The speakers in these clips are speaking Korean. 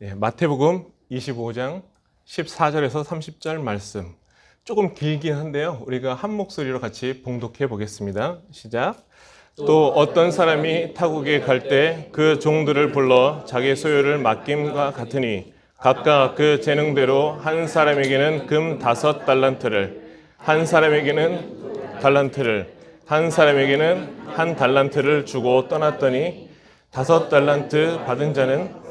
마태복음 25장 14절에서 30절 말씀. 조금 길긴 한데요. 우리가 한 목소리로 같이 봉독해 보겠습니다. 시작. 또 어떤 사람이 타국에 갈 때 그 종들을 불러 자기 소유를 맡김과 같으니 각각 그 재능대로 한 사람에게는 금 5달란트를, 한 사람에게는 달란트를, 한 사람에게는 한 달란트를 주고 떠났더니 5달란트 받은 자는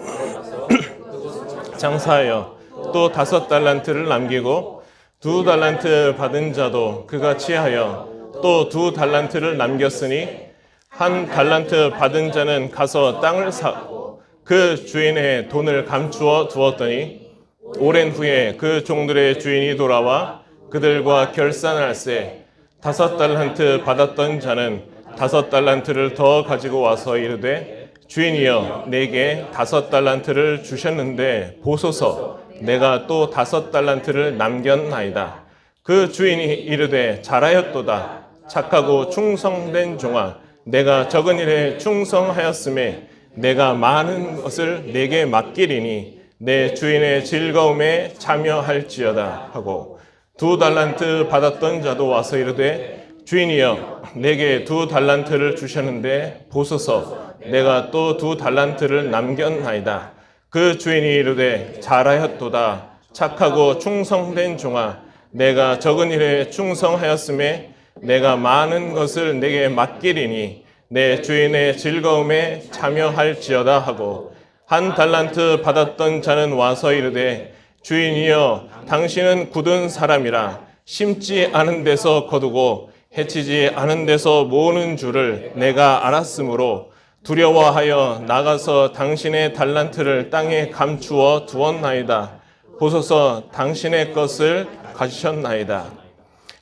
장사하여 또 5달란트를 남기고 2달란트 받은 자도 그같이 하여 또 2달란트를 남겼으니 1달란트 받은 자는 가서 땅을 사고 그 주인의 돈을 감추어 두었더니 오랜 후에 그 종들의 주인이 돌아와 그들과 결산할세 5달란트 받았던 자는 5달란트를 더 가지고 와서 이르되 주인이여 내게 5달란트를 주셨는데 보소서 내가 또 5달란트를 남겼나이다. 그 주인이 이르되 잘하였도다. 착하고 충성된 종아 내가 적은 일에 충성하였음에 내가 많은 것을 내게 맡기리니 내 주인의 즐거움에 참여할지어다 하고 2달란트 받았던 자도 와서 이르되 주인이여 내게 2달란트를 주셨는데 보소서 내가 또 2달란트를 남겼나이다. 그 주인이 이르되 잘하였도다. 착하고 충성된 종아 내가 적은 일에 충성하였음에 내가 많은 것을 내게 맡기리니 내 주인의 즐거움에 참여할지어다 하고 1달란트 받았던 자는 와서 이르되 주인이여 당신은 굳은 사람이라 심지 않은 데서 거두고 해치지 않은 데서 모으는 줄을 내가 알았으므로 두려워하여 나가서 당신의 달란트를 땅에 감추어 두었나이다. 보소서 당신의 것을 가지셨나이다.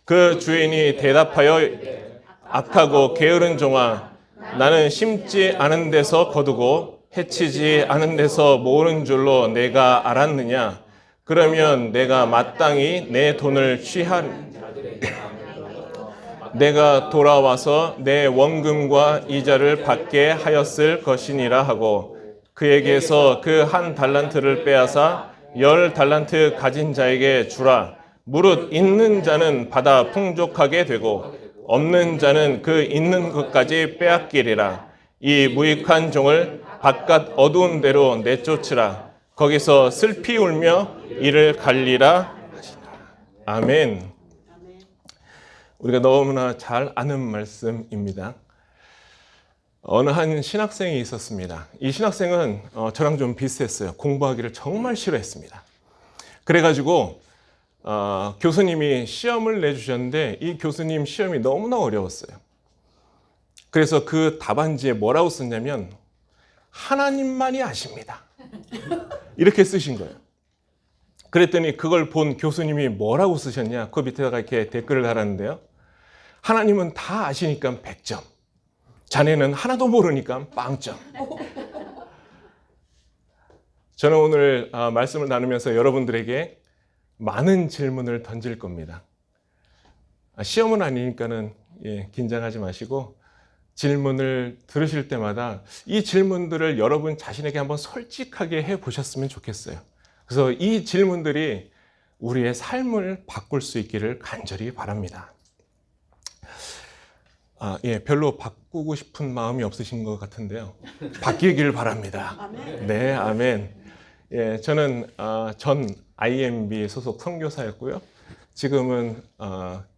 그 주인이 대답하여 악하고 게으른 종아 나는 심지 않은 데서 거두고 해치지 않은 데서 모으는 줄로 내가 알았느냐? 그러면 내가 마땅히 내 돈을 내가 돌아와서 내 원금과 이자를 받게 하였을 것이니라 하고 그에게서 그 1달란트를 빼앗아 10달란트 가진 자에게 주라. 무릇 있는 자는 받아 풍족하게 되고 없는 자는 그 있는 것까지 빼앗기리라. 이 무익한 종을 바깥 어두운 데로 내쫓으라. 거기서 슬피 울며 이를 갈리라 하시라. 아멘. 우리가 너무나 잘 아는 말씀입니다. 어느 한 신학생이 있었습니다. 이 신학생은 저랑 좀 비슷했어요. 공부하기를 정말 싫어했습니다. 그래가지고 교수님이 시험을 내주셨는데 이 교수님 시험이 너무나 어려웠어요. 그래서 그 답안지에 뭐라고 썼냐면 하나님만이 아십니다. 이렇게 쓰신 거예요. 그랬더니 그걸 본 교수님이 뭐라고 쓰셨냐? 그 밑에다가 이렇게 댓글을 달았는데요. 하나님은 다 아시니까 100점. 자네는 하나도 모르니까 빵점. 저는 오늘 말씀을 나누면서 여러분들에게 많은 질문을 던질 겁니다. 시험은 아니니까는 긴장하지 마시고 질문을 들으실 때마다 이 질문들을 여러분 자신에게 한번 솔직하게 해보셨으면 좋겠어요. 그래서 이 질문들이 우리의 삶을 바꿀 수 있기를 간절히 바랍니다. 별로 바꾸고 싶은 마음이 없으신 것 같은데요. 바뀌길 바랍니다. 아멘. 네, 아멘. 저는 전 IMB 소속 선교사였고요. 지금은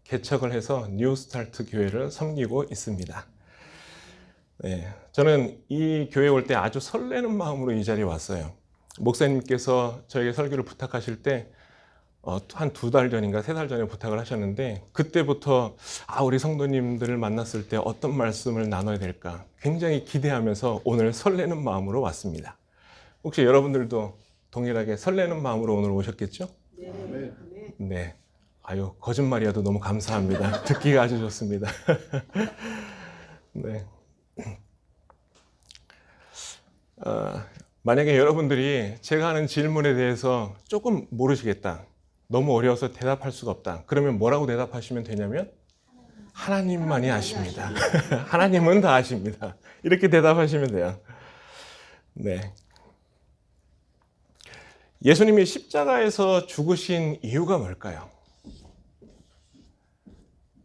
개척을 해서 뉴스타트 교회를 섬기고 있습니다. 저는 이 교회에 올 때 아주 설레는 마음으로 이 자리에 왔어요. 목사님께서 저에게 설교를 부탁하실 때 한 2달 전인가 3달 전에 부탁을 하셨는데 그때부터 우리 성도님들을 만났을 때 어떤 말씀을 나눠야 될까 굉장히 기대하면서 오늘 설레는 마음으로 왔습니다. 혹시 여러분들도 동일하게 설레는 마음으로 오늘 오셨겠죠? 네. 네. 아유, 거짓말이어도 너무 감사합니다. 듣기가 아주 좋습니다. 네. 만약에 여러분들이 제가 하는 질문에 대해서 조금 모르시겠다. 너무 어려워서 대답할 수가 없다. 그러면 뭐라고 대답하시면 되냐면 하나님만이 아십니다. 하나님은 다 아십니다. 이렇게 대답하시면 돼요. 네. 예수님이 십자가에서 죽으신 이유가 뭘까요?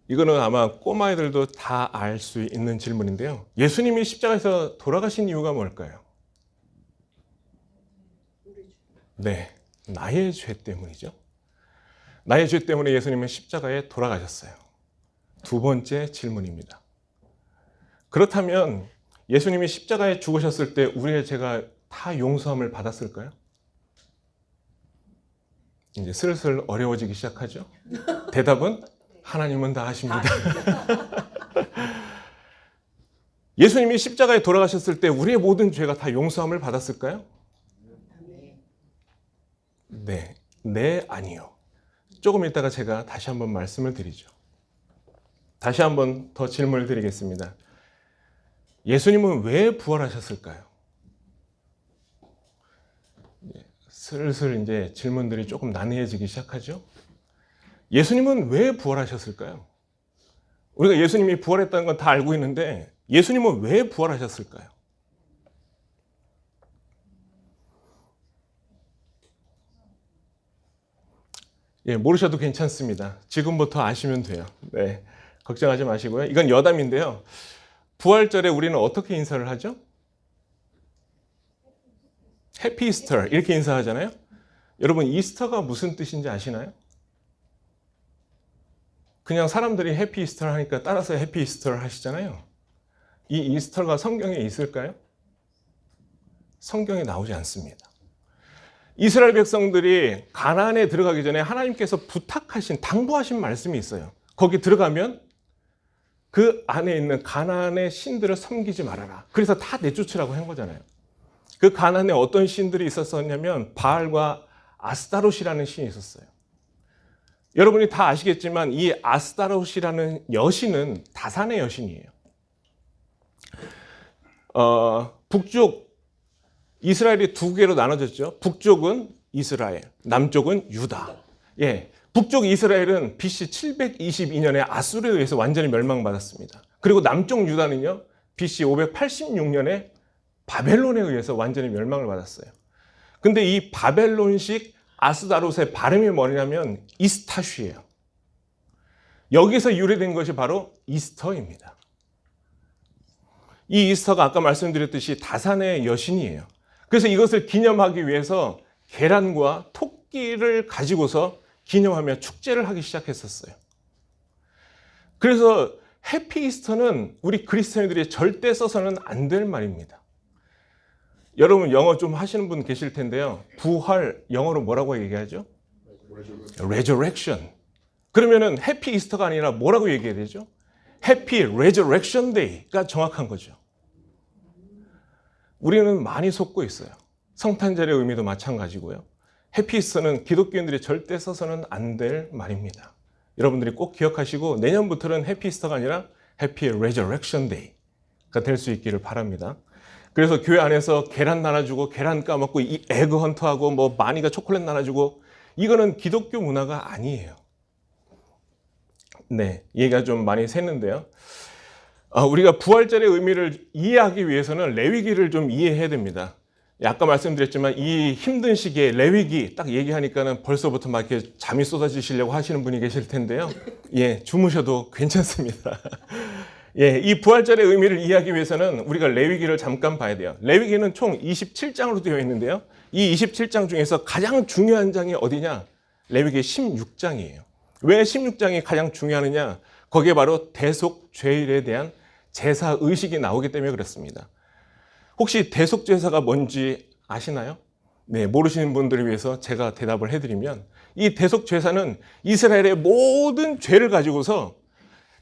이거는 아마 꼬마애들도 다 알 수 있는 질문인데요. 예수님이 십자가에서 돌아가신 이유가 뭘까요? 네, 나의 죄 때문이죠. 나의 죄 때문에 예수님은 십자가에 돌아가셨어요. 두 번째 질문입니다. 그렇다면 예수님이 십자가에 죽으셨을 때 우리의 죄가 다 용서함을 받았을까요? 이제 슬슬 어려워지기 시작하죠. 대답은 하나님은 다 아십니다. 예수님이 십자가에 돌아가셨을 때 우리의 모든 죄가 다 용서함을 받았을까요? 네, 아니요. 조금 이따가 제가 다시 한번 말씀을 드리죠. 다시 한번 더 질문을 드리겠습니다. 예수님은 왜 부활하셨을까요? 슬슬 이제 질문들이 조금 난해해지기 시작하죠. 예수님은 왜 부활하셨을까요? 우리가 예수님이 부활했다는 건 다 알고 있는데 예수님은 왜 부활하셨을까요? 모르셔도 괜찮습니다. 지금부터 아시면 돼요. 네, 걱정하지 마시고요. 이건 여담인데요. 부활절에 우리는 어떻게 인사를 하죠? 해피 이스터 이렇게 인사하잖아요. 여러분 이스터가 무슨 뜻인지 아시나요? 그냥 사람들이 해피 이스터를 하니까 따라서 해피 이스터를 하시잖아요. 이 이스터가 성경에 있을까요? 성경에 나오지 않습니다. 이스라엘 백성들이 가나안에 들어가기 전에 하나님께서 부탁하신, 당부하신 말씀이 있어요. 거기 들어가면 그 안에 있는 가나안의 신들을 섬기지 말아라. 그래서 다 내쫓으라고 한 거잖아요. 그 가나안에 어떤 신들이 있었냐면 바알과 아스타롯이라는 신이 있었어요. 여러분이 다 아시겠지만 이 아스타롯이라는 여신은 다산의 여신이에요. 북쪽 이스라엘이 두 개로 나눠졌죠. 북쪽은 이스라엘, 남쪽은 유다. 북쪽 이스라엘은 BC 722년에 아수르에 의해서 완전히 멸망받았습니다. 그리고 남쪽 유다는요, BC 586년에 바벨론에 의해서 완전히 멸망을 받았어요. 근데 이 바벨론식 아스타롯의 발음이 뭐냐면 이스타슈예요. 여기서 유래된 것이 바로 이스터입니다. 이 이스터가 아까 말씀드렸듯이 다산의 여신이에요. 그래서 이것을 기념하기 위해서 계란과 토끼를 가지고서 기념하며 축제를 하기 시작했었어요. 그래서 해피 이스터는 우리 그리스도인들이 절대 써서는 안 될 말입니다. 여러분 영어 좀 하시는 분 계실 텐데요. 부활 영어로 뭐라고 얘기하죠? Resurrection. 그러면은 해피 이스터가 아니라 뭐라고 얘기해야 되죠? 해피 Resurrection Day가 정확한 거죠. 우리는 많이 속고 있어요. 성탄절의 의미도 마찬가지고요. 해피 이스터는 기독교인들이 절대 써서는 안 될 말입니다. 여러분들이 꼭 기억하시고 내년부터는 해피 이스터가 아니라 해피 Resurrection Day가 될 수 있기를 바랍니다. 그래서 교회 안에서 계란 나눠주고 계란 까먹고 이 에그 헌터하고 뭐 마니가 초콜릿 나눠주고 이거는 기독교 문화가 아니에요. 네, 얘기가 좀 많이 샜는데요. 우리가 부활절의 의미를 이해하기 위해서는 레위기를 좀 이해해야 됩니다. 아까 말씀드렸지만 이 힘든 시기에 레위기 딱 얘기하니까는 벌써부터 막 이렇게 잠이 쏟아지시려고 하시는 분이 계실 텐데요. 주무셔도 괜찮습니다. 이 부활절의 의미를 이해하기 위해서는 우리가 레위기를 잠깐 봐야 돼요. 레위기는 총 27장으로 되어 있는데요. 이 27장 중에서 가장 중요한 장이 어디냐? 레위기 16장이에요. 왜 16장이 가장 중요하느냐? 거기에 바로 대속 죄일에 대한 제사 의식이 나오기 때문에 그렇습니다. 혹시 대속 제사가 뭔지 아시나요? 네, 모르시는 분들을 위해서 제가 대답을 해드리면 이 대속 제사는 이스라엘의 모든 죄를 가지고서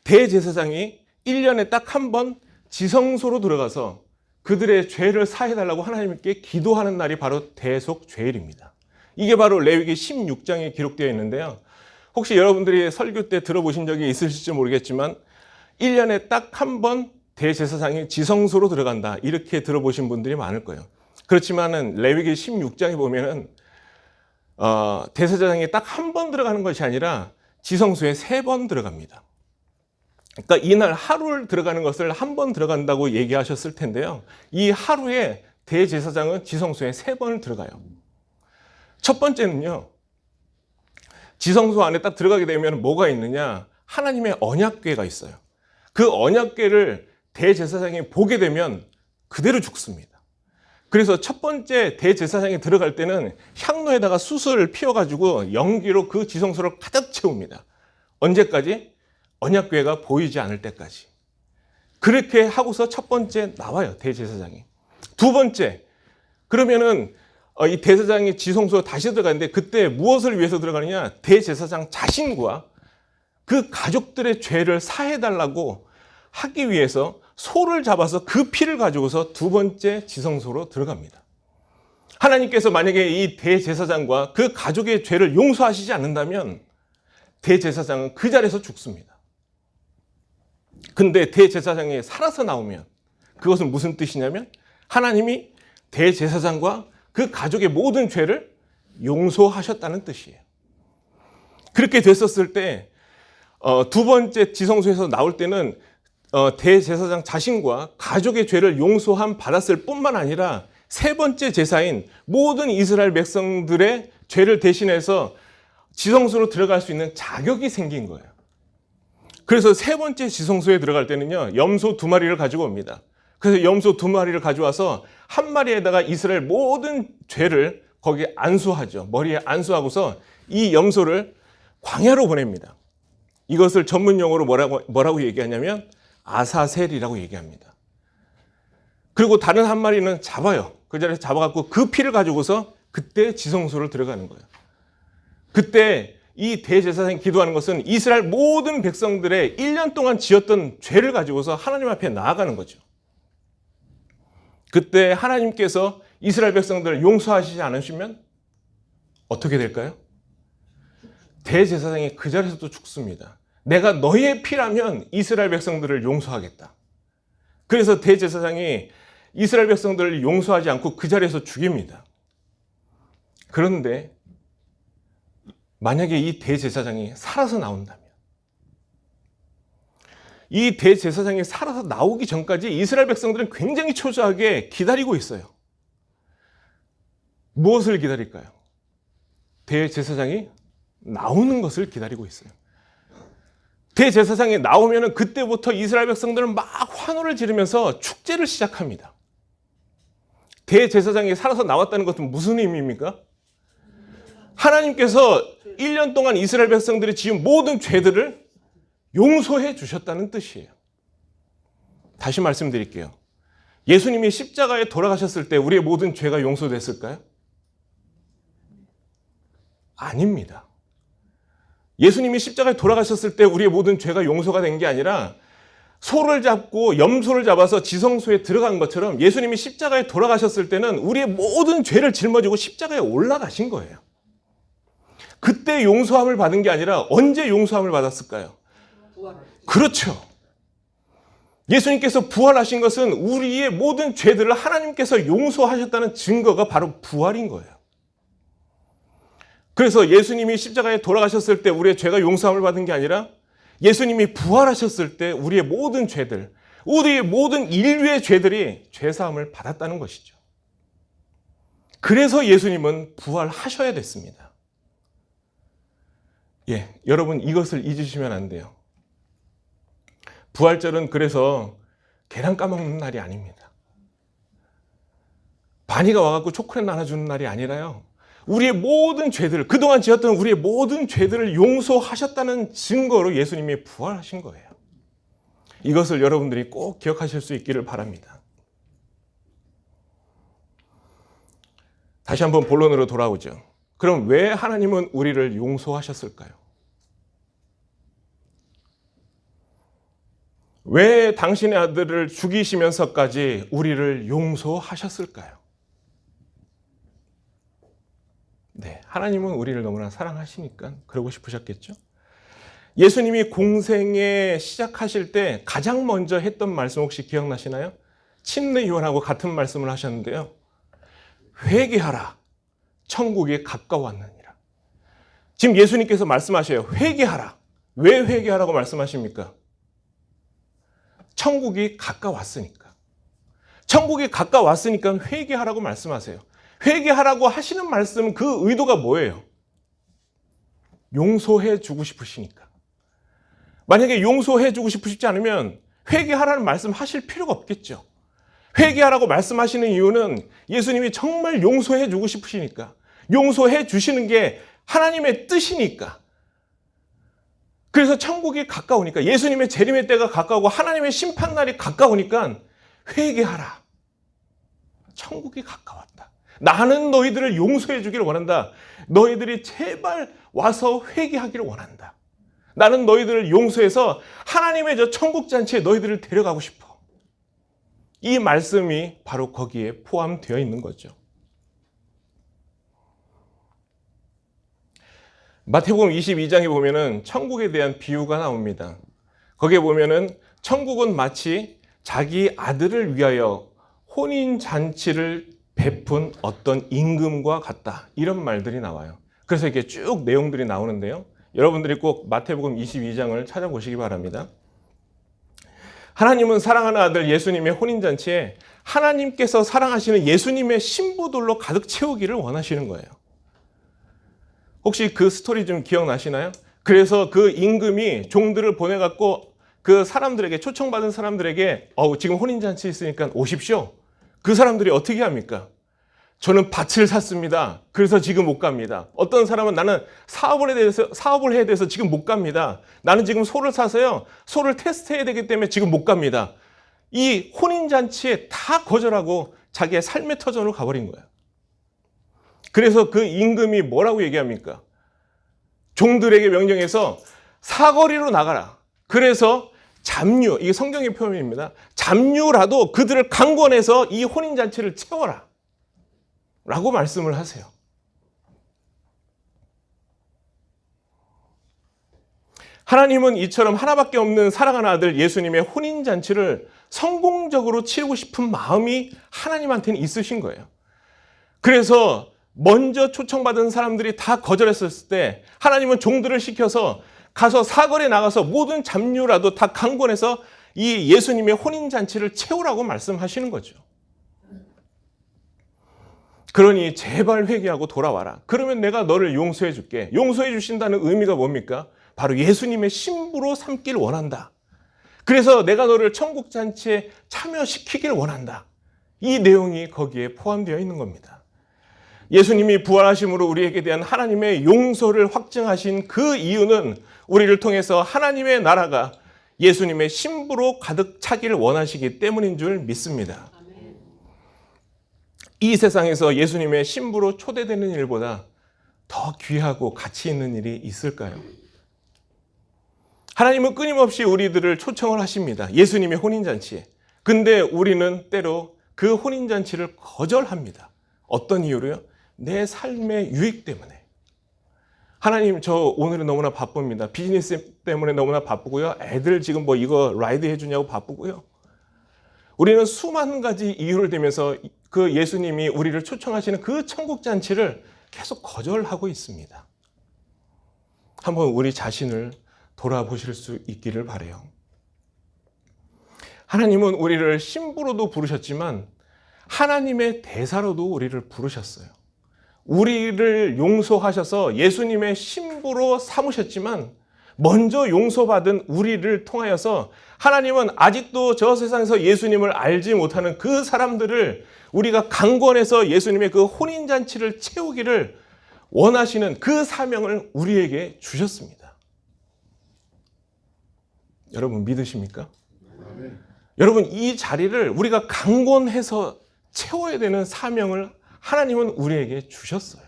대제사장이 1년에 딱 한 번 지성소로 들어가서 그들의 죄를 사해달라고 하나님께 기도하는 날이 바로 대속 죄일입니다. 이게 바로 레위기 16장에 기록되어 있는데요. 혹시 여러분들이 설교 때 들어보신 적이 있으실지 모르겠지만 1년에 딱 한 번 대제사장이 지성소로 들어간다 이렇게 들어보신 분들이 많을 거예요. 그렇지만은 레위기 16장에 보면은 대제사장이 딱 한 번 들어가는 것이 아니라 지성소에 3번 들어갑니다. 그러니까 이날 하루를 들어가는 것을 한 번 들어간다고 얘기하셨을 텐데요. 이 하루에 대제사장은 지성소에 3번을 들어가요. 첫 번째는요, 지성소 안에 딱 들어가게 되면 뭐가 있느냐? 하나님의 언약궤가 있어요. 그 언약궤를 대제사장이 보게 되면 그대로 죽습니다. 그래서 첫 번째 대제사장이 들어갈 때는 향로에다가 숯을 피워가지고 연기로 그 지성소를 가득 채웁니다. 언제까지? 언약궤가 보이지 않을 때까지. 그렇게 하고서 첫 번째 나와요, 대제사장이. 두 번째, 그러면은 이 대제사장이 지성소에 다시 들어가는데 그때 무엇을 위해서 들어가느냐? 대제사장 자신과 그 가족들의 죄를 사해달라고 하기 위해서 소를 잡아서 그 피를 가지고서 두 번째 지성소로 들어갑니다. 하나님께서 만약에 이 대제사장과 그 가족의 죄를 용서하시지 않는다면 대제사장은 그 자리에서 죽습니다. 근데 대제사장이 살아서 나오면 그것은 무슨 뜻이냐면 하나님이 대제사장과 그 가족의 모든 죄를 용서하셨다는 뜻이에요. 그렇게 됐었을 때 두 번째 지성소에서 나올 때는 대제사장 자신과 가족의 죄를 용서함 받았을 뿐만 아니라 세 번째 제사인 모든 이스라엘 백성들의 죄를 대신해서 지성소로 들어갈 수 있는 자격이 생긴 거예요. 그래서 세 번째 지성소에 들어갈 때는요, 염소 2마리를 가지고 옵니다. 그래서 염소 2마리를 가져와서 한 마리에다가 이스라엘 모든 죄를 거기에 안수하죠. 머리에 안수하고서 이 염소를 광야로 보냅니다. 이것을 전문 용어로 뭐라고 얘기하냐면 아사셀이라고 얘기합니다. 그리고 다른 한 마리는 잡아요. 그 자리에서 잡아갖고 그 피를 가지고서 그때 지성소를 들어가는 거예요. 그때 이 대제사장이 기도하는 것은 이스라엘 모든 백성들의 1년 동안 지었던 죄를 가지고서 하나님 앞에 나아가는 거죠. 그때 하나님께서 이스라엘 백성들을 용서하시지 않으시면 어떻게 될까요? 대제사장이 그 자리에서도 죽습니다. 내가 너희의 피라면 이스라엘 백성들을 용서하겠다. 그래서 대제사장이 이스라엘 백성들을 용서하지 않고 그 자리에서 죽입니다. 그런데 만약에 이 대제사장이 살아서 나온다면, 이 대제사장이 살아서 나오기 전까지 이스라엘 백성들은 굉장히 초조하게 기다리고 있어요. 무엇을 기다릴까요? 대제사장이 나오는 것을 기다리고 있어요. 대제사장이 나오면 그때부터 이스라엘 백성들은 막 환호를 지르면서 축제를 시작합니다. 대제사장이 살아서 나왔다는 것은 무슨 의미입니까? 하나님께서 1년 동안 이스라엘 백성들이 지은 모든 죄들을 용서해 주셨다는 뜻이에요. 다시 말씀드릴게요. 예수님이 십자가에 돌아가셨을 때 우리의 모든 죄가 용서됐을까요? 아닙니다. 예수님이 십자가에 돌아가셨을 때 우리의 모든 죄가 용서가 된 게 아니라 소를 잡고 염소를 잡아서 지성소에 들어간 것처럼 예수님이 십자가에 돌아가셨을 때는 우리의 모든 죄를 짊어지고 십자가에 올라가신 거예요. 그때 용서함을 받은 게 아니라 언제 용서함을 받았을까요? 그렇죠. 예수님께서 부활하신 것은 우리의 모든 죄들을 하나님께서 용서하셨다는 증거가 바로 부활인 거예요. 그래서 예수님이 십자가에 돌아가셨을 때 우리의 죄가 용서함을 받은 게 아니라 예수님이 부활하셨을 때 우리의 모든 죄들, 우리의 모든 인류의 죄들이 죄사함을 받았다는 것이죠. 그래서 예수님은 부활하셔야 됐습니다. 여러분 이것을 잊으시면 안 돼요. 부활절은 그래서 계란 까먹는 날이 아닙니다. 바니가 와갖고 초콜릿 나눠주는 날이 아니라요. 우리의 모든 죄들, 그동안 지었던 우리의 모든 죄들을 용서하셨다는 증거로 예수님이 부활하신 거예요. 이것을 여러분들이 꼭 기억하실 수 있기를 바랍니다. 다시 한번 본론으로 돌아오죠. 그럼 왜 하나님은 우리를 용서하셨을까요? 왜 당신의 아들을 죽이시면서까지 우리를 용서하셨을까요? 하나님은 우리를 너무나 사랑하시니까 그러고 싶으셨겠죠? 예수님이 공생에 시작하실 때 가장 먼저 했던 말씀 혹시 기억나시나요? 침례 요한하고 같은 말씀을 하셨는데요. 회개하라. 천국이 가까웠느니라. 지금 예수님께서 말씀하셔요. 회개하라. 왜 회개하라고 말씀하십니까? 천국이 가까웠으니까. 천국이 가까웠으니까 회개하라고 말씀하세요. 회개하라고 하시는 말씀 그 의도가 뭐예요? 용서해 주고 싶으시니까. 만약에 용서해 주고 싶으시지 않으면 회개하라는 말씀 하실 필요가 없겠죠. 회개하라고 말씀하시는 이유는 예수님이 정말 용서해 주고 싶으시니까, 용서해 주시는 게 하나님의 뜻이니까. 그래서 천국이 가까우니까, 예수님의 재림의 때가 가까우고 하나님의 심판날이 가까우니까 회개하라. 천국이 가까웠다. 나는 너희들을 용서해 주기를 원한다. 너희들이 제발 와서 회개하기를 원한다. 나는 너희들을 용서해서 하나님의 저 천국 잔치에 너희들을 데려가고 싶어. 이 말씀이 바로 거기에 포함되어 있는 거죠. 마태복음 22장에 보면은 천국에 대한 비유가 나옵니다. 거기에 보면은 천국은 마치 자기 아들을 위하여 혼인잔치를 베푼 어떤 임금과 같다. 이런 말들이 나와요. 그래서 이렇게 쭉 내용들이 나오는데요. 여러분들이 꼭 마태복음 22장을 찾아보시기 바랍니다. 하나님은 사랑하는 아들 예수님의 혼인잔치에 하나님께서 사랑하시는 예수님의 신부들로 가득 채우기를 원하시는 거예요. 혹시 그 스토리 좀 기억나시나요? 그래서 그 임금이 종들을 보내갖고 그 사람들에게, 초청받은 사람들에게 지금 혼인잔치 있으니까 오십시오. 그 사람들이 어떻게 합니까? 저는 밭을 샀습니다. 그래서 지금 못 갑니다. 어떤 사람은 나는 사업을 해야 돼서 지금 못 갑니다. 나는 지금 소를 사서요. 소를 테스트해야 되기 때문에 지금 못 갑니다. 이 혼인잔치에 다 거절하고 자기의 삶의 터전으로 가버린 거예요. 그래서 그 임금이 뭐라고 얘기합니까? 종들에게 명령해서 사거리로 나가라. 그래서 잡류, 이게 성경의 표현입니다. 잡류라도 그들을 강권해서 이 혼인잔치를 채워라. 라고 말씀을 하세요. 하나님은 이처럼 하나밖에 없는 사랑하는 아들 예수님의 혼인잔치를 성공적으로 치르고 싶은 마음이 하나님한테는 있으신 거예요. 그래서 먼저 초청받은 사람들이 다 거절했을 때 하나님은 종들을 시켜서 가서 사거리에 나가서 모든 잡류라도 다 강권해서 이 예수님의 혼인잔치를 채우라고 말씀하시는 거죠. 그러니 제발 회개하고 돌아와라. 그러면 내가 너를 용서해 줄게. 용서해 주신다는 의미가 뭡니까? 바로 예수님의 신부로 삼길 원한다. 그래서 내가 너를 천국 잔치에 참여시키길 원한다. 이 내용이 거기에 포함되어 있는 겁니다. 예수님이 부활하심으로 우리에게 대한 하나님의 용서를 확증하신 그 이유는 우리를 통해서 하나님의 나라가 예수님의 신부로 가득 차기를 원하시기 때문인 줄 믿습니다. 이 세상에서 예수님의 신부로 초대되는 일보다 더 귀하고 가치 있는 일이 있을까요? 하나님은 끊임없이 우리들을 초청을 하십니다. 예수님의 혼인잔치에. 근데 우리는 때로 그 혼인잔치를 거절합니다. 어떤 이유로요? 내 삶의 유익 때문에. 하나님, 저 오늘은 너무나 바쁩니다. 비즈니스 때문에 너무나 바쁘고요. 애들 지금 뭐 이거 라이드 해주냐고 바쁘고요. 우리는 수많은 가지 이유를 대면서 그 예수님이 우리를 초청하시는 그 천국 잔치를 계속 거절하고 있습니다. 한번 우리 자신을 돌아보실 수 있기를 바라요. 하나님은 우리를 신부로도 부르셨지만 하나님의 대사로도 우리를 부르셨어요. 우리를 용서하셔서 예수님의 신부로 삼으셨지만 먼저 용서받은 우리를 통하여서 하나님은 아직도 저 세상에서 예수님을 알지 못하는 그 사람들을 우리가 강권해서 예수님의 그 혼인잔치를 채우기를 원하시는 그 사명을 우리에게 주셨습니다. 여러분 믿으십니까? 네. 여러분 이 자리를 우리가 강권해서 채워야 되는 사명을 하나님은 우리에게 주셨어요.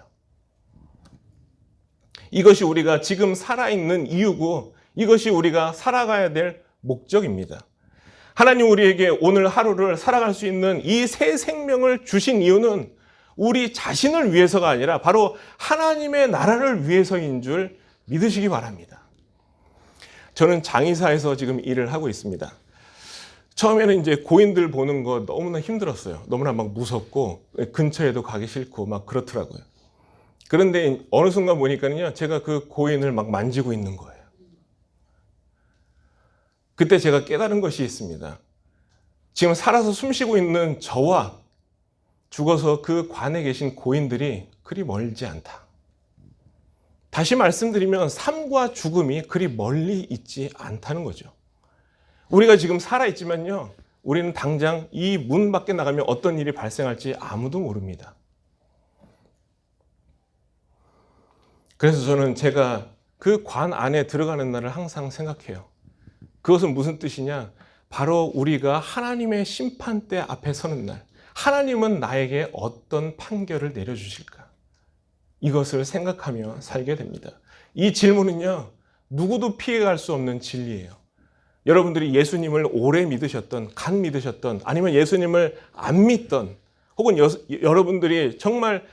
이것이 우리가 지금 살아있는 이유고 이것이 우리가 살아가야 될 목적입니다. 하나님 우리에게 오늘 하루를 살아갈 수 있는 이 새 생명을 주신 이유는 우리 자신을 위해서가 아니라 바로 하나님의 나라를 위해서인 줄 믿으시기 바랍니다. 저는 장의사에서 지금 일을 하고 있습니다. 처음에는 이제 고인들 보는 거 너무나 힘들었어요. 너무나 막 무섭고 근처에도 가기 싫고 막 그렇더라고요. 그런데 어느 순간 보니까요, 제가 그 고인을 막 만지고 있는 거예요. 그때 제가 깨달은 것이 있습니다. 지금 살아서 숨쉬고 있는 저와 죽어서 그 관에 계신 고인들이 그리 멀지 않다. 다시 말씀드리면 삶과 죽음이 그리 멀리 있지 않다는 거죠. 우리가 지금 살아있지만요, 우리는 당장 이 문 밖에 나가면 어떤 일이 발생할지 아무도 모릅니다. 그래서 저는 제가 그 관 안에 들어가는 날을 항상 생각해요. 그것은 무슨 뜻이냐? 바로 우리가 하나님의 심판대 앞에 서는 날, 하나님은 나에게 어떤 판결을 내려주실까? 이것을 생각하며 살게 됩니다. 이 질문은요, 누구도 피해갈 수 없는 진리예요. 여러분들이 예수님을 오래 믿으셨던, 간 믿으셨던, 아니면 예수님을 안 믿던, 혹은 여러분들이 정말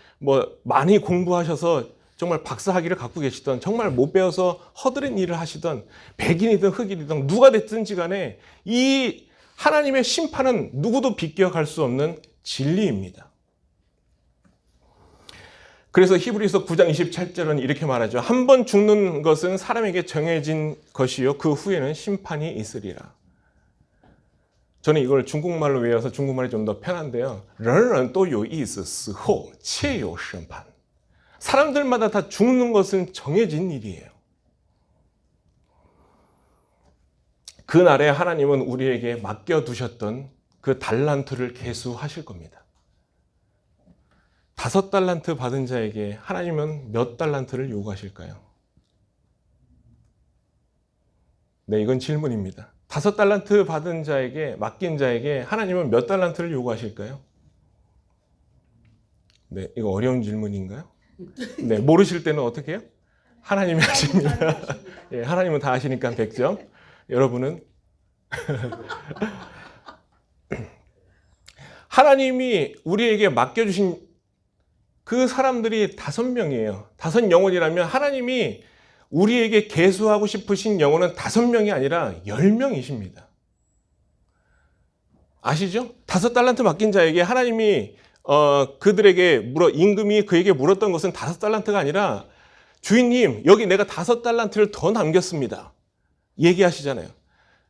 많이 공부하셔서 정말 박사학위를 갖고 계시던, 정말 못 배워서 허드렛 일을 하시던, 백인이든 흑인이든 누가 됐든지 간에 이 하나님의 심판은 누구도 비껴갈 수 없는 진리입니다. 그래서 히브리서 9장 27절은 이렇게 말하죠. 한 번 죽는 것은 사람에게 정해진 것이요 그 후에는 심판이 있으리라. 저는 이걸 중국말로 외워서 중국말이 좀 더 편한데요. 人人都有意思死后且有审判. 사람들마다 다 죽는 것은 정해진 일이에요. 그날에 하나님은 우리에게 맡겨두셨던 그 달란트를 계수하실 겁니다. 5달란트 받은 자에게 하나님은 몇 달란트를 요구하실까요? 네, 이건 질문입니다. 5달란트 받은 자에게, 맡긴 자에게 하나님은 몇 달란트를 요구하실까요? 네, 이거 어려운 질문인가요? 네, 모르실 때는 어떻게 해요? 하나님이 하십니다. 예, 하나님은 다 아시니까 100점. 여러분은? 하나님이 우리에게 맡겨주신 그 사람들이 5명이에요. 5 영혼이라면 하나님이 우리에게 계수하고 싶으신 영혼은 5명이 아니라 10명이십니다. 아시죠? 5달란트 맡긴 자에게 하나님이 그들에게 임금이 그에게 물었던 것은 5달란트가 아니라 주인님, 여기 내가 5달란트를 더 남겼습니다. 얘기하시잖아요.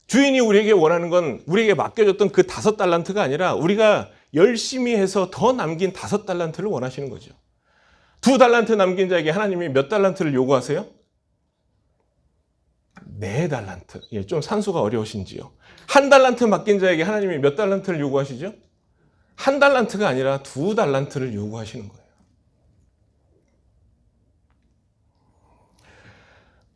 주인이 우리에게 원하는 건 우리에게 맡겨줬던 그 5달란트가 아니라 우리가 열심히 해서 더 남긴 5달란트를 원하시는 거죠. 2달란트 남긴 자에게 하나님이 몇 달란트를 요구하세요? 4달란트. 예, 좀 산수가 어려우신지요. 1달란트 맡긴 자에게 하나님이 몇 달란트를 요구하시죠? 1달란트가 아니라 2달란트를 요구하시는 거예요.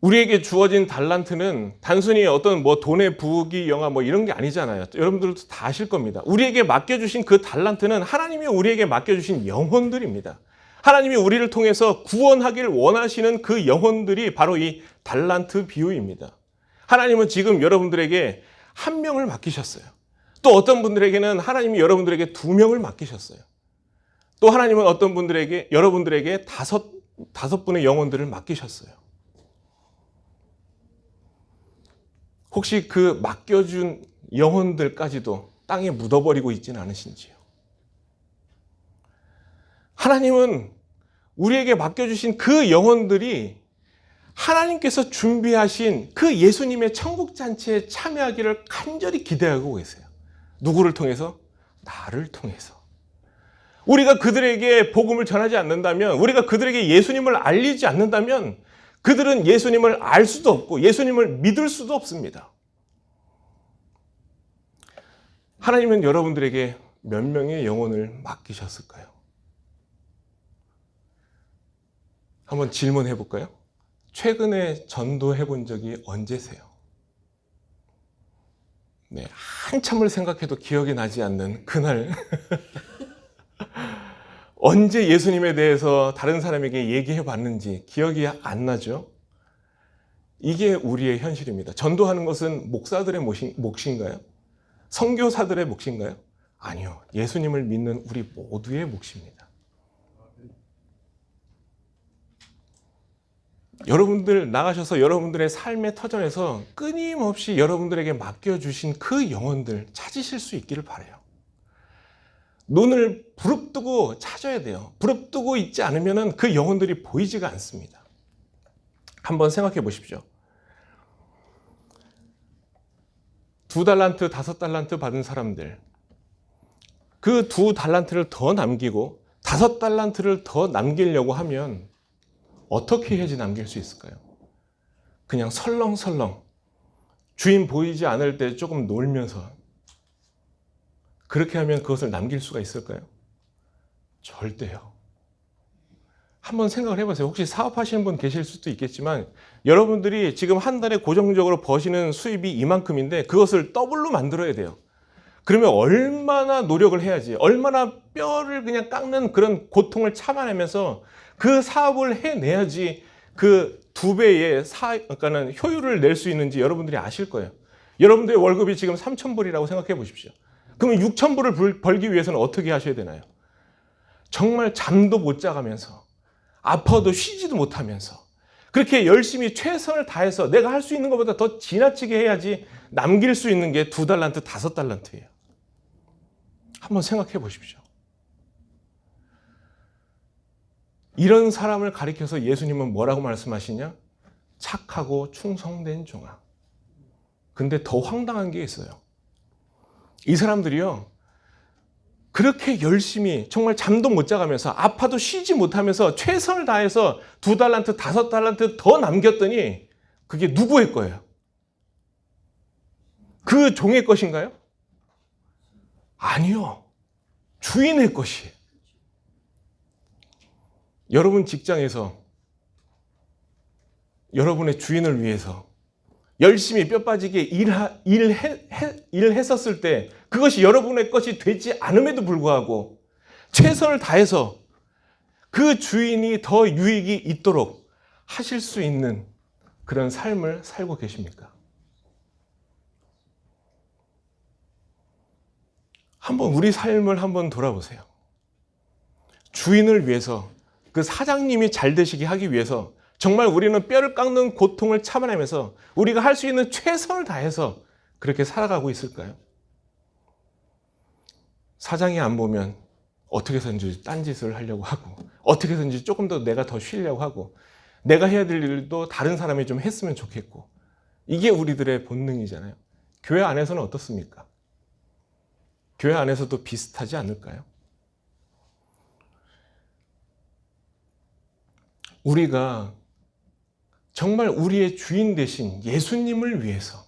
우리에게 주어진 달란트는 단순히 어떤 돈의 부귀 영화 이런 게 아니잖아요. 여러분들도 다 아실 겁니다. 우리에게 맡겨주신 그 달란트는 하나님이 우리에게 맡겨주신 영혼들입니다. 하나님이 우리를 통해서 구원하기를 원하시는 그 영혼들이 바로 이 달란트 비유입니다. 하나님은 지금 여러분들에게 1명을 맡기셨어요. 또 어떤 분들에게는 하나님이 여러분들에게 2명을 맡기셨어요. 또 하나님은 어떤 분들에게, 여러분들에게 5분의 영혼들을 맡기셨어요. 혹시 그 맡겨준 영혼들까지도 땅에 묻어버리고 있지는 않으신지요? 하나님은 우리에게 맡겨주신 그 영혼들이 하나님께서 준비하신 그 예수님의 천국잔치에 참여하기를 간절히 기대하고 계세요. 누구를 통해서? 나를 통해서. 우리가 그들에게 복음을 전하지 않는다면, 우리가 그들에게 예수님을 알리지 않는다면 그들은 예수님을 알 수도 없고 예수님을 믿을 수도 없습니다. 하나님은 여러분들에게 몇 명의 영혼을 맡기셨을까요? 한번 질문해 볼까요? 최근에 전도해 본 적이 언제세요? 네, 한참을 생각해도 기억이 나지 않는 그날 언제 예수님에 대해서 다른 사람에게 얘기해 봤는지 기억이 안 나죠? 이게 우리의 현실입니다. 전도하는 것은 목사들의 몫인가요? 선교사들의 몫인가요? 아니요. 예수님을 믿는 우리 모두의 몫입니다. 여러분들 나가셔서 여러분들의 삶의 터전에서 끊임없이 여러분들에게 맡겨주신 그 영혼들 찾으실 수 있기를 바라요. 눈을 부릅뜨고 찾아야 돼요. 부릅뜨고 있지 않으면 그 영혼들이 보이지가 않습니다. 한번 생각해 보십시오. 2달란트, 5달란트 받은 사람들, 그 2달란트를 더 남기고 5달란트를 더 남기려고 하면 어떻게 해야지 남길 수 있을까요? 그냥 설렁설렁 주인 보이지 않을 때 조금 놀면서 그렇게 하면 그것을 남길 수가 있을까요? 절대요. 한번 생각을 해보세요. 혹시 사업하시는 분 계실 수도 있겠지만 여러분들이 지금 한 달에 고정적으로 버시는 수입이 이만큼인데 그것을 더블로 만들어야 돼요. 그러면 얼마나 노력을 해야지, 얼마나 뼈를 그냥 깎는 그런 고통을 참아내면서 그 사업을 해내야지 그 2배의 그러니까는 효율을 낼 수 있는지 여러분들이 아실 거예요. 여러분들의 월급이 지금 3,000불이라고 생각해 보십시오. 그러면 6,000불을 벌기 위해서는 어떻게 하셔야 되나요? 정말 잠도 못 자가면서 아파도 쉬지도 못하면서 그렇게 열심히 최선을 다해서 내가 할 수 있는 것보다 더 지나치게 해야지 남길 수 있는 게 2달란트, 5달란트예요. 한번 생각해 보십시오. 이런 사람을 가리켜서 예수님은 뭐라고 말씀하시냐? 착하고 충성된 종아. 근데 더 황당한 게 있어요. 이 사람들이요, 그렇게 열심히 정말 잠도 못 자가면서 아파도 쉬지 못하면서 최선을 다해서 2달란트, 5달란트 더 남겼더니 그게 누구의 거예요? 그 종의 것인가요? 아니요. 주인의 것이에요. 여러분 직장에서 여러분의 주인을 위해서 열심히 뼈 빠지게 일을 했었을 때 그것이 여러분의 것이 되지 않음에도 불구하고 최선을 다해서 그 주인이 더 유익이 있도록 하실 수 있는 그런 삶을 살고 계십니까? 한번 우리 삶을 한번 돌아보세요. 주인을 위해서 그 사장님이 잘 되시게 하기 위해서 정말 우리는 뼈를 깎는 고통을 참아내면서 우리가 할 수 있는 최선을 다해서 그렇게 살아가고 있을까요? 사장이 안 보면 어떻게 해서든지 딴짓을 하려고 하고 어떻게 해서든지 조금 더 내가 더 쉬려고 하고 내가 해야 될 일도 다른 사람이 좀 했으면 좋겠고 이게 우리들의 본능이잖아요. 교회 안에서는 어떻습니까? 교회 안에서도 비슷하지 않을까요? 우리가 정말 우리의 주인 되신 예수님을 위해서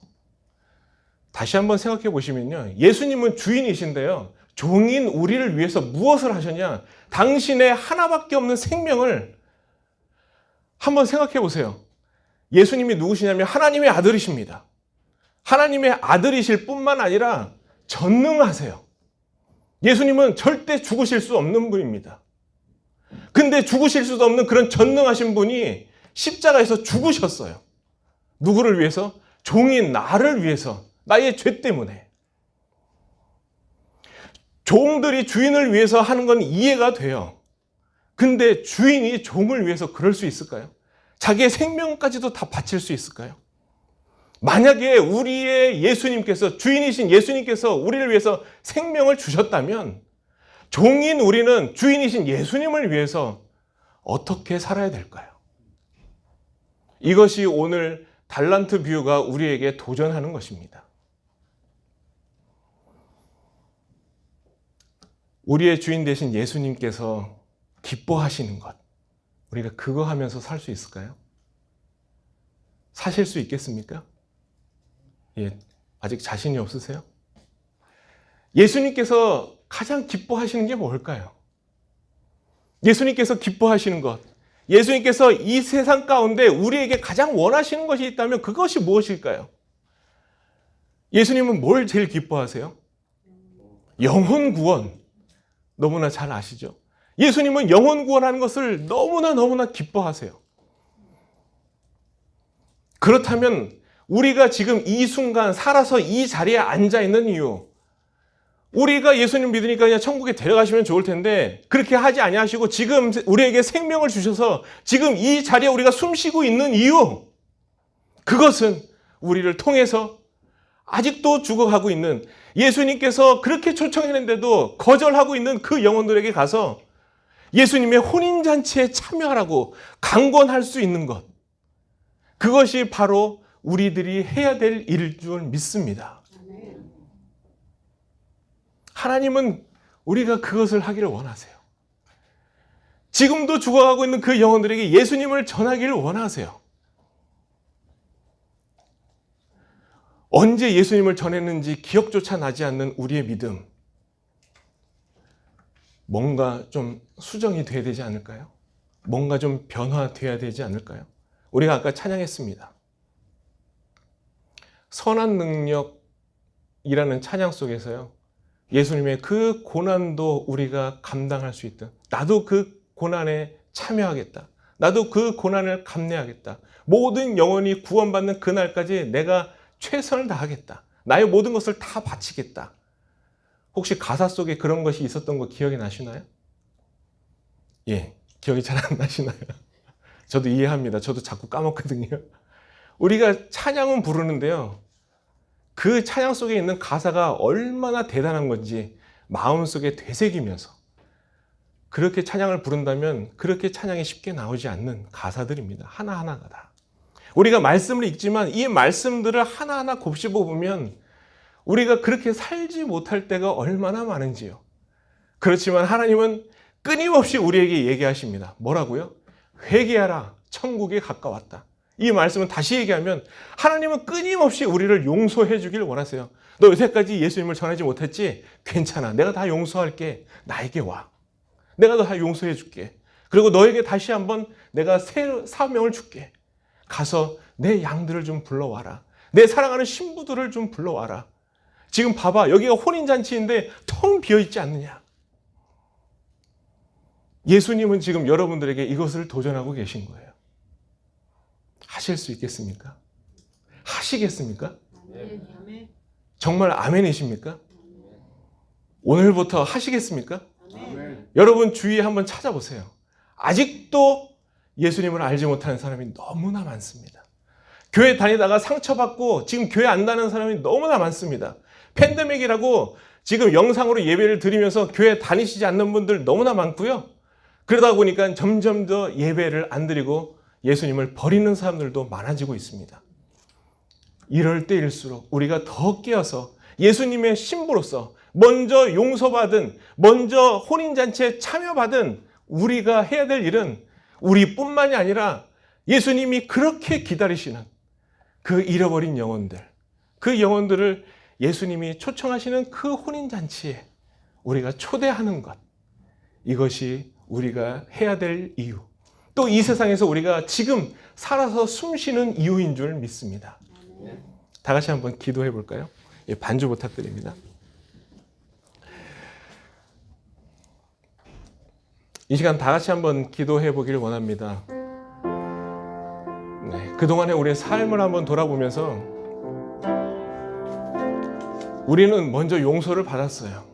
다시 한번 생각해 보시면요. 예수님은 주인이신데요. 종인 우리를 위해서 무엇을 하셨냐? 당신의 하나밖에 없는 생명을 한번 생각해 보세요. 예수님이 누구시냐면 하나님의 아들이십니다. 하나님의 아들이실 뿐만 아니라 전능하세요. 예수님은 절대 죽으실 수 없는 분입니다. 근데 죽으실 수도 없는 그런 전능하신 분이 십자가에서 죽으셨어요. 누구를 위해서? 종인 나를 위해서. 나의 죄 때문에. 종들이 주인을 위해서 하는 건 이해가 돼요. 근데 주인이 종을 위해서 그럴 수 있을까요? 자기의 생명까지도 다 바칠 수 있을까요? 만약에 우리의 예수님께서, 주인이신 예수님께서 우리를 위해서 생명을 주셨다면 종인 우리는 주인이신 예수님을 위해서 어떻게 살아야 될까요? 이것이 오늘 달란트 비유가 우리에게 도전하는 것입니다. 우리의 주인 되신 예수님께서 기뻐하시는 것, 우리가 그거 하면서 살 수 있을까요? 사실 수 있겠습니까? 예, 아직 자신이 없으세요? 예수님께서 가장 기뻐하시는 게 뭘까요? 예수님께서 기뻐하시는 것, 예수님께서 이 세상 가운데 우리에게 가장 원하시는 것이 있다면 그것이 무엇일까요? 예수님은 뭘 제일 기뻐하세요? 영혼 구원. 너무나 잘 아시죠? 예수님은 영혼 구원하는 것을 너무나 기뻐하세요. 그렇다면 우리가 지금 이 순간 살아서 이 자리에 앉아 있는 이유, 우리가 예수님 믿으니까 그냥 천국에 데려가시면 좋을 텐데 그렇게 하지 아니하시고 지금 우리에게 생명을 주셔서 지금 이 자리에 우리가 숨쉬고 있는 이유, 그것은 우리를 통해서 아직도 죽어가고 있는, 예수님께서 그렇게 초청했는데도 거절하고 있는 그 영혼들에게 가서 예수님의 혼인잔치에 참여하라고 강권할 수 있는 것, 그것이 바로 우리들이 해야 될 일일 줄 믿습니다. 하나님은 우리가 그것을 하기를 원하세요. 지금도 죽어가고 있는 그 영혼들에게 예수님을 전하기를 원하세요. 언제 예수님을 전했는지 기억조차 나지 않는 우리의 믿음, 뭔가 좀 수정이 돼야 되지 않을까요? 뭔가 좀 변화돼야 되지 않을까요? 우리가 아까 찬양했습니다. 선한 능력이라는 찬양 속에서요, 예수님의 그 고난도 우리가 감당할 수 있다. 나도 그 고난에 참여하겠다. 나도 그 고난을 감내하겠다. 모든 영혼이 구원받는 그날까지 내가 최선을 다하겠다. 나의 모든 것을 다 바치겠다. 혹시 가사 속에 그런 것이 있었던 거 기억이 나시나요? 예, 기억이 잘 안 나시나요? 저도 이해합니다. 저도 자꾸 까먹거든요. 우리가 찬양은 부르는데요, 그 찬양 속에 있는 가사가 얼마나 대단한 건지 마음속에 되새기면서 그렇게 찬양을 부른다면 그렇게 찬양이 쉽게 나오지 않는 가사들입니다. 하나하나가 다. 우리가 말씀을 읽지만 이 말씀들을 하나하나 곱씹어 보면 우리가 그렇게 살지 못할 때가 얼마나 많은지요. 그렇지만 하나님은 끊임없이 우리에게 얘기하십니다. 뭐라고요? 회개하라, 천국에 가까웠다. 이 말씀은 다시 얘기하면 하나님은 끊임없이 우리를 용서해 주길 원하세요. 너 여태까지 예수님을 전하지 못했지? 괜찮아. 내가 다 용서할게. 나에게 와. 내가 다 용서해 줄게. 그리고 너에게 다시 한번 내가 새 사명을 줄게. 가서 내 양들을 좀 불러와라. 내 사랑하는 신부들을 좀 불러와라. 지금 봐봐. 여기가 혼인잔치인데 텅 비어있지 않느냐. 예수님은 지금 여러분들에게 이것을 도전하고 계신 거예요. 하실 수 있겠습니까? 하시겠습니까? 아멘. 정말 아멘이십니까? 오늘부터 하시겠습니까? 아멘. 여러분 주위에 한번 찾아보세요. 아직도 예수님을 알지 못하는 사람이 너무나 많습니다. 교회 다니다가 상처받고 지금 교회 안 다니는 사람이 너무나 많습니다. 팬데믹이라고 지금 영상으로 예배를 드리면서 교회 다니시지 않는 분들 너무나 많고요. 그러다 보니까 점점 더 예배를 안 드리고 예수님을 버리는 사람들도 많아지고 있습니다. 이럴 때일수록 우리가 더 깨어서 예수님의 신부로서 먼저 용서받은, 먼저 혼인잔치에 참여받은 우리가 해야 될 일은 우리뿐만이 아니라 예수님이 그렇게 기다리시는 그 잃어버린 영혼들, 그 영혼들을 예수님이 초청하시는 그 혼인잔치에 우리가 초대하는 것, 이것이 우리가 해야 될 이유, 또 이 세상에서 우리가 지금 살아서 숨쉬는 이유인 줄 믿습니다. 다 같이 한번 기도해 볼까요? 반주 부탁드립니다. 이 시간 다 같이 한번 기도해 보기를 원합니다. 네, 그동안의 우리의 삶을 한번 돌아보면서 우리는 먼저 용서를 받았어요.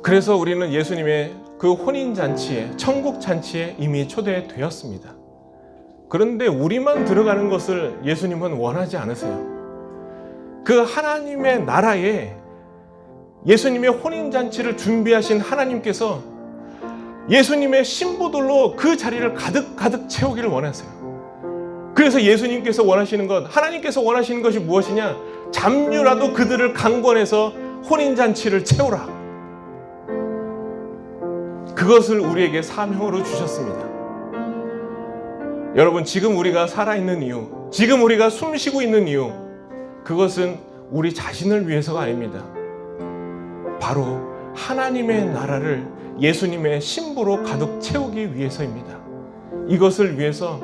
그래서 우리는 예수님의 그 혼인잔치에, 천국잔치에 이미 초대되었습니다. 그런데 우리만 들어가는 것을 예수님은 원하지 않으세요. 그 하나님의 나라에 예수님의 혼인잔치를 준비하신 하나님께서 예수님의 신부들로 그 자리를 가득 채우기를 원하세요. 그래서 예수님께서 원하시는 것, 하나님께서 원하시는 것이 무엇이냐? 잡류라도 그들을 강권해서 혼인잔치를 채우라. 그것을 우리에게 사명으로 주셨습니다. 여러분, 지금 우리가 살아있는 이유, 지금 우리가 숨쉬고 있는 이유, 그것은 우리 자신을 위해서가 아닙니다. 바로 하나님의 나라를 예수님의 신부로 가득 채우기 위해서입니다. 이것을 위해서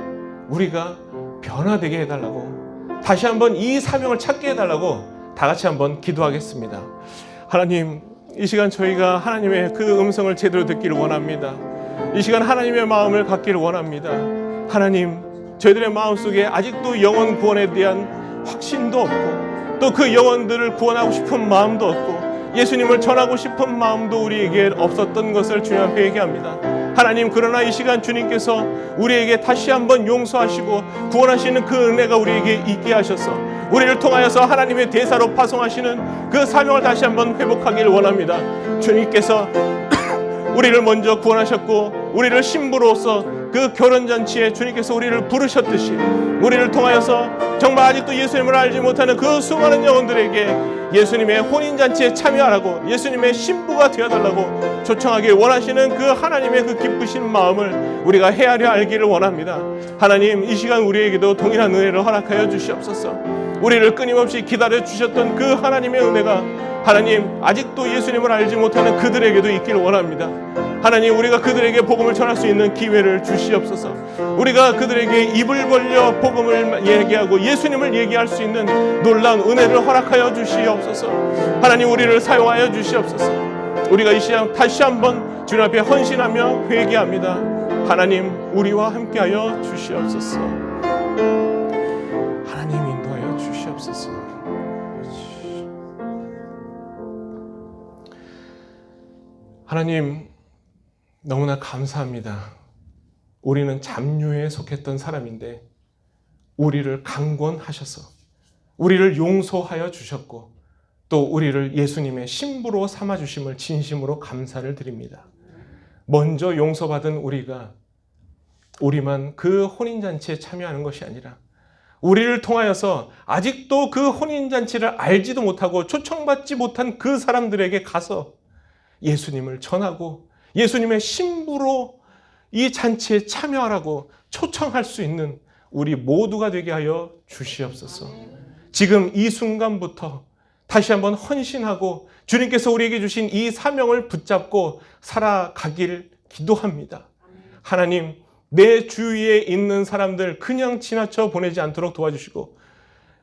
우리가 변화되게 해달라고, 다시 한번 이 사명을 찾게 해달라고 다 같이 한번 기도하겠습니다. 하나님, 이 시간 저희가 하나님의 그 음성을 제대로 듣기를 원합니다. 이 시간 하나님의 마음을 갖기를 원합니다. 하나님, 저희들의 마음속에 아직도 영혼 구원에 대한 확신도 없고 또 그 영혼들을 구원하고 싶은 마음도 없고 예수님을 전하고 싶은 마음도 우리에게 없었던 것을 주님 회개합니다. 하나님, 그러나 이 시간 주님께서 우리에게 다시 한번 용서하시고 구원하시는 그 은혜가 우리에게 있게 하셔서 우리를 통하여서 하나님의 대사로 파송하시는 그 사명을 다시 한번 회복하기를 원합니다. 주님께서 우리를 먼저 구원하셨고 우리를 신부로서 그 결혼잔치에 주님께서 우리를 부르셨듯이 우리를 통하여서 정말 아직도 예수님을 알지 못하는 그 수많은 영혼들에게 예수님의 혼인잔치에 참여하라고, 예수님의 신부가 되어달라고 초청하기 원하시는 그 하나님의 그 기쁘신 마음을 우리가 헤아려 알기를 원합니다. 하나님, 이 시간 우리에게도 동일한 은혜를 허락하여 주시옵소서. 우리를 끊임없이 기다려 주셨던 그 하나님의 은혜가 하나님, 아직도 예수님을 알지 못하는 그들에게도 있기를 원합니다. 하나님, 우리가 그들에게 복음을 전할 수 있는 기회를 주시옵소서. 우리가 그들에게 입을 벌려 복음을 얘기하고 예수님을 얘기할 수 있는 놀라운 은혜를 허락하여 주시옵소서. 하나님, 우리를 사용하여 주시옵소서. 우리가 이 시간 다시 한번 주님 앞에 헌신하며 회개합니다. 하나님, 우리와 함께하여 주시옵소서. 하나님, 인도하여 주시옵소서. 하나님, 너무나 감사합니다. 우리는 잡류에 속했던 사람인데 우리를 강권하셔서 우리를 용서하여 주셨고 또 우리를 예수님의 신부로 삼아주심을 진심으로 감사를 드립니다. 먼저 용서받은 우리만 그 혼인잔치에 참여하는 것이 아니라 우리를 통하여서 아직도 그 혼인잔치를 알지도 못하고 초청받지 못한 그 사람들에게 가서 예수님을 전하고 예수님의 신부로 이 잔치에 참여하라고 초청할 수 있는 우리 모두가 되게 하여 주시옵소서. 지금 이 순간부터 다시 한번 헌신하고 주님께서 우리에게 주신 이 사명을 붙잡고 살아가길 기도합니다. 하나님, 내 주위에 있는 사람들 그냥 지나쳐 보내지 않도록 도와주시고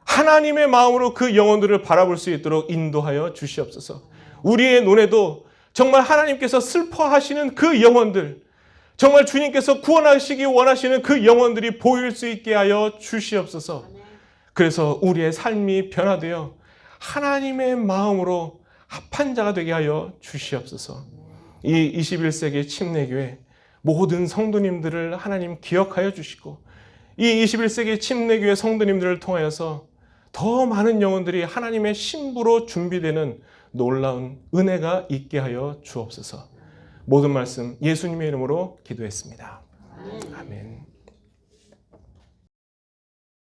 하나님의 마음으로 그 영혼들을 바라볼 수 있도록 인도하여 주시옵소서. 우리의 눈에도 정말 하나님께서 슬퍼하시는 그 영혼들, 정말 주님께서 구원하시기 원하시는 그 영혼들이 보일 수 있게 하여 주시옵소서. 그래서 우리의 삶이 변화되어 하나님의 마음으로 합한 자가 되게 하여 주시옵소서. 이 21세기 침례교회 모든 성도님들을 하나님 기억하여 주시고 이 21세기 침례교회 성도님들을 통하여서 더 많은 영혼들이 하나님의 신부로 준비되는 놀라운 은혜가 있게 하여 주옵소서. 모든 말씀 예수님의 이름으로 기도했습니다. 아멘.